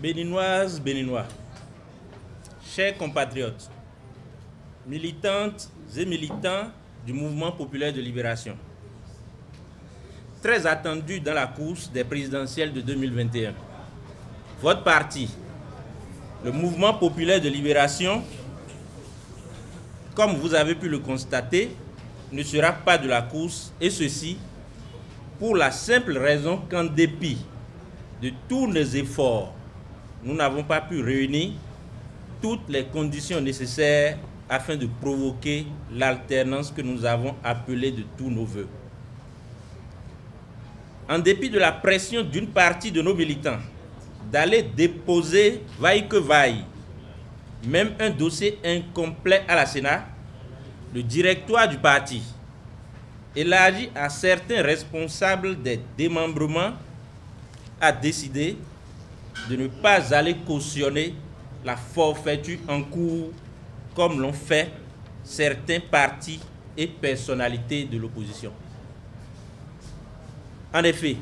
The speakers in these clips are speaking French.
Béninoises, Béninois, chers compatriotes, militantes et militants du Mouvement populaire de libération, très attendu dans la course des présidentielles de 2021, votre parti, le Mouvement populaire de libération, comme vous avez pu le constater, ne sera pas de la course, et ceci pour la simple raison qu'en dépit de tous nos efforts, nous n'avons pas pu réunir toutes les conditions nécessaires afin de provoquer l'alternance que nous avons appelée de tous nos voeux. En dépit de la pression d'une partie de nos militants d'aller déposer vaille que vaille, même un dossier incomplet à la Sénat, le directoire du parti, élargi à certains responsables des démembrements, a décidé de ne pas aller cautionner la forfaiture en cours comme l'ont fait certains partis et personnalités de l'opposition. En effet,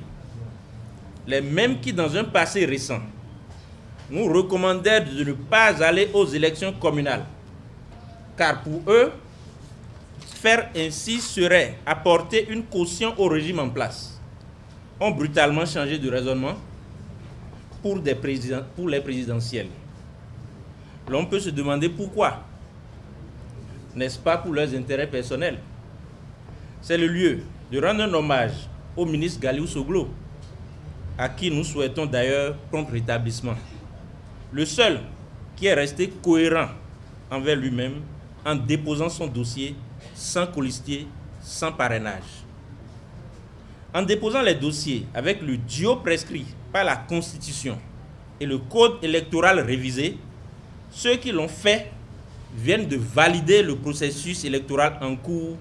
les mêmes qui, dans un passé récent, nous recommandèrent de ne pas aller aux élections communales, car pour eux, faire ainsi serait apporter une caution au régime en place, ont brutalement changé de raisonnement pour les présidentielles. L'on peut se demander pourquoi. N'est-ce pas pour leurs intérêts personnels? C'est le lieu de rendre un hommage au ministre Galiou Soglo, à qui nous souhaitons d'ailleurs prompt rétablissement. Le seul qui est resté cohérent envers lui-même en déposant son dossier sans colistier, sans parrainage. En déposant les dossiers avec le duo prescrit par la Constitution et le Code électoral révisé, ceux qui l'ont fait viennent de valider le processus électoral en cours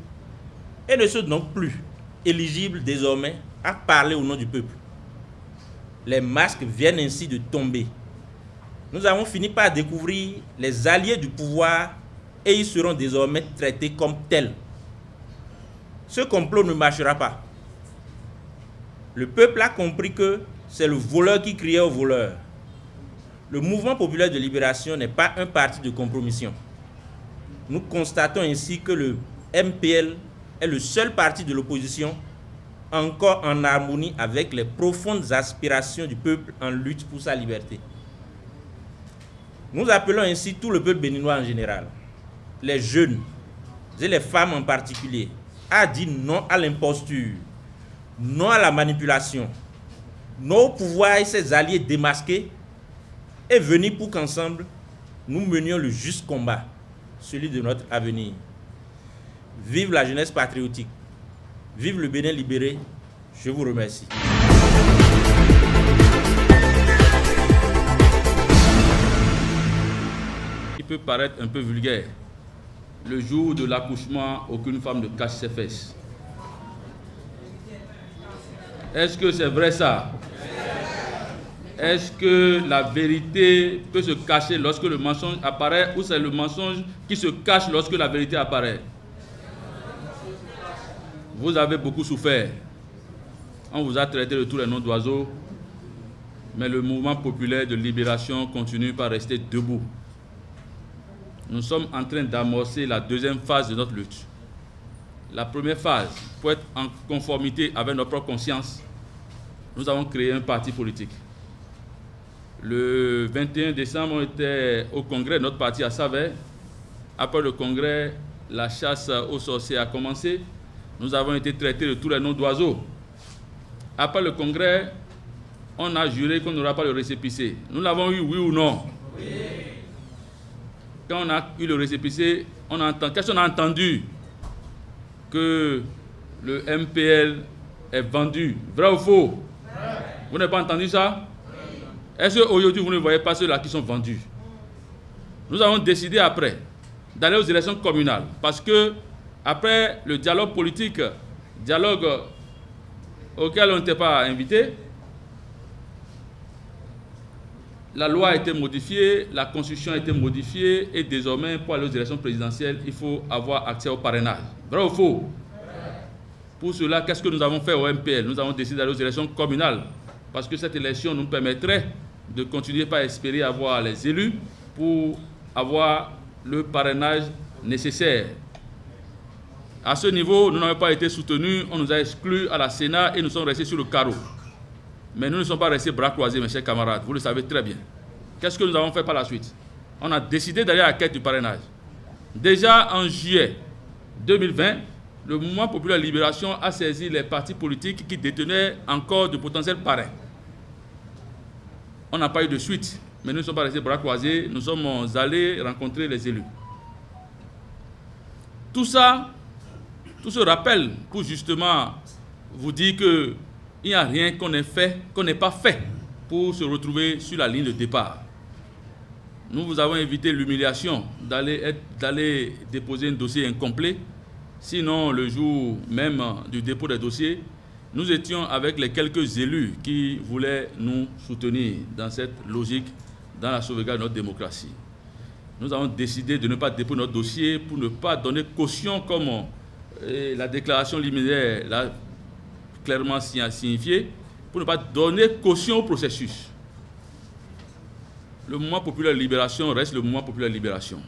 et ne sont donc plus éligibles désormais à parler au nom du peuple. Les masques viennent ainsi de tomber. Nous avons fini par découvrir les alliés du pouvoir et ils seront désormais traités comme tels. Ce complot ne marchera pas. Le peuple a compris que c'est le voleur qui criait au voleur. Le Mouvement populaire de libération n'est pas un parti de compromission. Nous constatons ainsi que le MPL est le seul parti de l'opposition encore en harmonie avec les profondes aspirations du peuple en lutte pour sa liberté. Nous appelons ainsi tout le peuple béninois en général, les jeunes et les femmes en particulier, à dire non à l'imposture, non à la manipulation, non au pouvoir et ses alliés démasqués, et venir pour qu'ensemble, nous menions le juste combat, celui de notre avenir. Vive la jeunesse patriotique, vive le Bénin libéré, je vous remercie. Il peut paraître un peu vulgaire. Le jour de l'accouchement, aucune femme ne cache ses fesses. Est-ce que c'est vrai ça? Est-ce que la vérité peut se cacher lorsque le mensonge apparaît ou c'est le mensonge qui se cache lorsque la vérité apparaît? Vous avez beaucoup souffert. On vous a traité de tous les noms d'oiseaux, mais le mouvement populaire de libération continue par rester debout. Nous sommes en train d'amorcer la deuxième phase de notre lutte. La première phase, pour être en conformité avec notre propre conscience, nous avons créé un parti politique. Le 21 décembre, on était au congrès de notre parti à Savès. Après le congrès, la chasse aux sorciers a commencé. Nous avons été traités de tous les noms d'oiseaux. Après le congrès, on a juré qu'on n'aura pas le récépissé. Nous l'avons eu, oui ou non? Oui. Quand on a eu le récépissé, qu'est-ce qu'on a entendu? Que le MPL est vendu. Vrai ou faux? Vrai. Vous n'avez pas entendu ça? Oui. Est-ce qu'aujourd'hui, vous ne voyez pas ceux-là qui sont vendus? Nous avons décidé après d'aller aux élections communales parce que après le dialogue politique, dialogue auquel on n'était pas invité, la loi a été modifiée, la constitution a été modifiée et désormais, pour aller aux élections présidentielles, il faut avoir accès au parrainage. Vrai ou faux? Pour cela, qu'est-ce que nous avons fait au MPL? Nous avons décidé d'aller aux élections communales parce que cette élection nous permettrait de continuer par espérer avoir les élus pour avoir le parrainage nécessaire. À ce niveau, nous n'avons pas été soutenus, on nous a exclus à la Sénat et nous sommes restés sur le carreau. Mais nous ne sommes pas restés bras croisés, mes chers camarades, vous le savez très bien. Qu'est-ce que nous avons fait par la suite? On a décidé d'aller à la quête du parrainage. Déjà en juillet 2020, le Mouvement Populaire Libération a saisi les partis politiques qui détenaient encore de potentiels parrains. On n'a pas eu de suite, mais nous ne sommes pas restés bras croisés, nous sommes allés rencontrer les élus. Tout ça, tout ce rappel pour justement vous dire qu'il n'y a rien qu'on n'ait pas fait pour se retrouver sur la ligne de départ. Nous vous avons évité l'humiliation d'aller déposer un dossier incomplet. Sinon, le jour même du dépôt des dossiers, nous étions avec les quelques élus qui voulaient nous soutenir dans cette logique, dans la sauvegarde de notre démocratie. Nous avons décidé de ne pas déposer notre dossier pour ne pas donner caution, comme la déclaration liminaire l'a clairement signifié, pour ne pas donner caution au processus. Le Mouvement Populaire Libération reste le Mouvement Populaire Libération.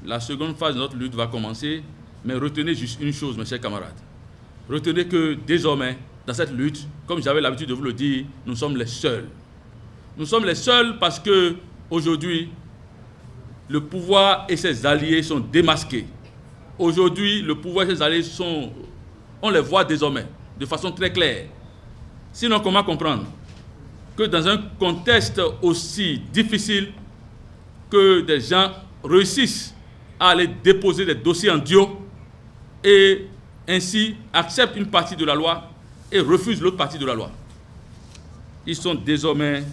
La seconde phase de notre lutte va commencer, mais retenez juste une chose, mes chers camarades. Retenez que désormais, dans cette lutte, comme j'avais l'habitude de vous le dire, nous sommes les seuls. Nous sommes les seuls parce que aujourd'hui, le pouvoir et ses alliés sont démasqués. Aujourd'hui, le pouvoir et ses alliés on les voit désormais de façon très claire. Sinon, comment comprendre que dans un contexte aussi difficile, que des gens réussissent à aller déposer des dossiers en duo et ainsi acceptent une partie de la loi et refusent l'autre partie de la loi? Ils sont désormais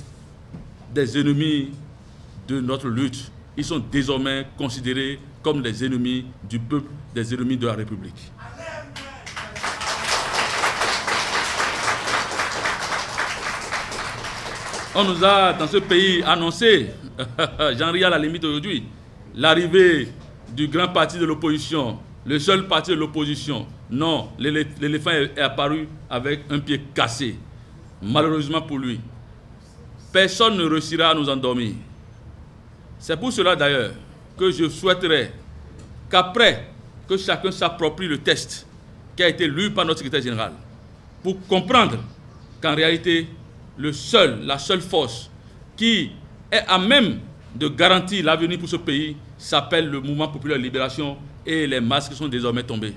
des ennemis de notre lutte. Ils sont désormais considérés comme des ennemis du peuple, des ennemis de la République. On nous a, dans ce pays, annoncé, j'en ris à la limite aujourd'hui, l'arrivée du grand parti de l'opposition, le seul parti de l'opposition. Non, l'éléphant est apparu avec un pied cassé, malheureusement pour lui. Personne ne réussira à nous endormir. C'est pour cela d'ailleurs que je souhaiterais qu'après que chacun s'approprie le test qui a été lu par notre secrétaire général, pour comprendre qu'en réalité, la seule force qui est à même de garantir l'avenir pour ce pays s'appelle le Mouvement Populaire Libération et les masques sont désormais tombés.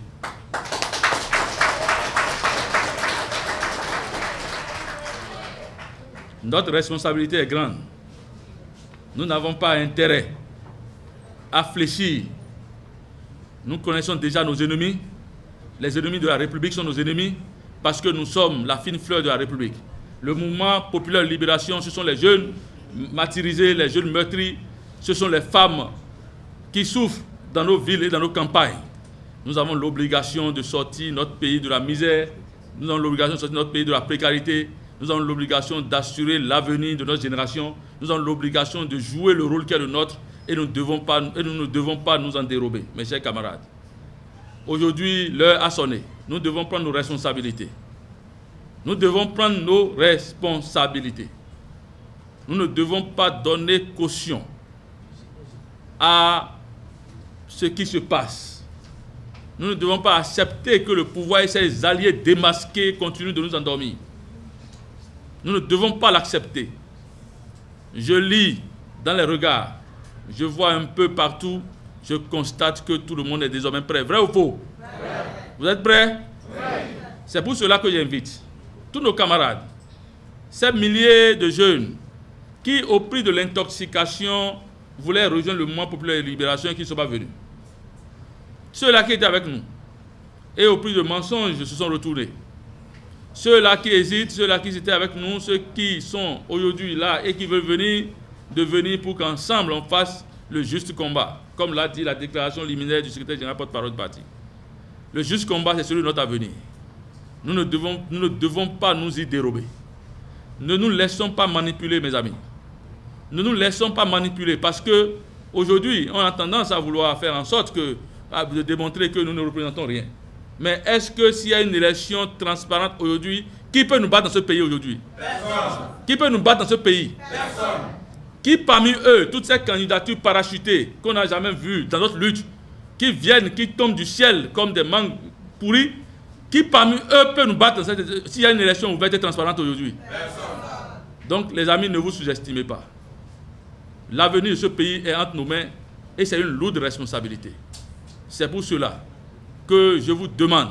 Notre responsabilité est grande. Nous n'avons pas intérêt à fléchir. Nous connaissons déjà nos ennemis. Les ennemis de la République sont nos ennemis parce que nous sommes la fine fleur de la République. Le Mouvement Populaire Libération, ce sont les jeunes martyrisés, les jeunes meurtris, ce sont les femmes qui souffrent dans nos villes et dans nos campagnes. Nous avons l'obligation de sortir notre pays de la misère, nous avons l'obligation de sortir notre pays de la précarité, nous avons l'obligation d'assurer l'avenir de notre génération, nous avons l'obligation de jouer le rôle qui est le nôtre et nous ne devons pas nous en dérober, mes chers camarades. Aujourd'hui, l'heure a sonné. Nous devons prendre nos responsabilités. Nous devons prendre nos responsabilités. Nous ne devons pas donner caution à ce qui se passe. Nous ne devons pas accepter que le pouvoir et ses alliés démasqués continuent de nous endormir. Nous ne devons pas l'accepter. Je lis dans les regards, je vois un peu partout, je constate que tout le monde est désormais prêt. Vrai ou faux? Vrai. Vous êtes prêts? Vrai. C'est pour cela que j'invite tous nos camarades, ces milliers de jeunes qui, au prix de l'intoxication, voulaient rejoindre le Mouvement Populaire de Libération et qui ne sont pas venus. Ceux-là qui étaient avec nous et au prix de mensonges se sont retournés. Ceux-là qui hésitent, ceux-là qui étaient avec nous, ceux qui sont aujourd'hui là et qui veulent venir, de venir pour qu'ensemble on fasse le juste combat, comme l'a dit la déclaration liminaire du secrétaire général porte-parole de parti. Le juste combat, c'est celui de notre avenir. Nous ne devons pas nous y dérober. Ne nous laissons pas manipuler, mes amis. Ne nous laissons pas manipuler parce que aujourd'hui, on a tendance à vouloir faire en sorte de démontrer que nous ne représentons rien. Mais est-ce que s'il y a une élection transparente aujourd'hui, Qui peut nous battre dans ce pays aujourd'hui? Personne. Qui peut nous battre dans ce pays? Personne. Qui parmi eux, toutes ces candidatures parachutées qu'on n'a jamais vues dans notre lutte, qui viennent, qui tombent du ciel comme des mangues pourries, qui parmi eux peut nous battre s'il y a une élection ouverte et transparente aujourd'hui? Personne. Donc les amis, ne vous sous-estimez pas. L'avenir de ce pays est entre nos mains et c'est une lourde responsabilité. C'est pour cela que je vous demande,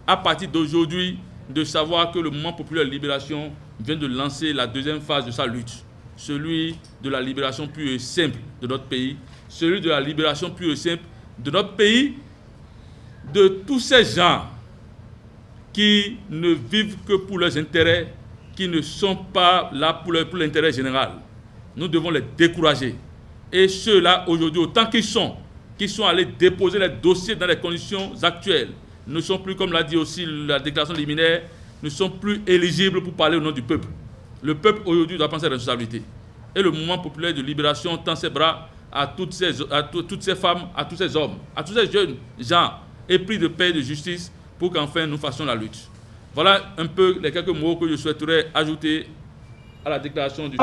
à partir d'aujourd'hui, de savoir que le Mouvement populaire de libération vient de lancer la deuxième phase de sa lutte. Celui de la libération pure et simple de notre pays, celui de la libération pure et simple de notre pays, de tous ces gens qui ne vivent que pour leurs intérêts, qui ne sont pas là pour l'intérêt général. Nous devons les décourager. Et ceux-là, aujourd'hui, autant qu'ils sont allés déposer les dossiers dans les conditions actuelles, ne sont plus, comme l'a dit aussi la déclaration liminaire, ne sont plus éligibles pour parler au nom du peuple. Le peuple, aujourd'hui, doit prendre ses responsabilités. Et le Mouvement populaire de libération tend ses bras à toutes ces femmes, à tous ces hommes, à tous ces jeunes gens épris de paix et de justice pour qu'enfin nous fassions la lutte. Voilà un peu les quelques mots que je souhaiterais ajouter à la déclaration du...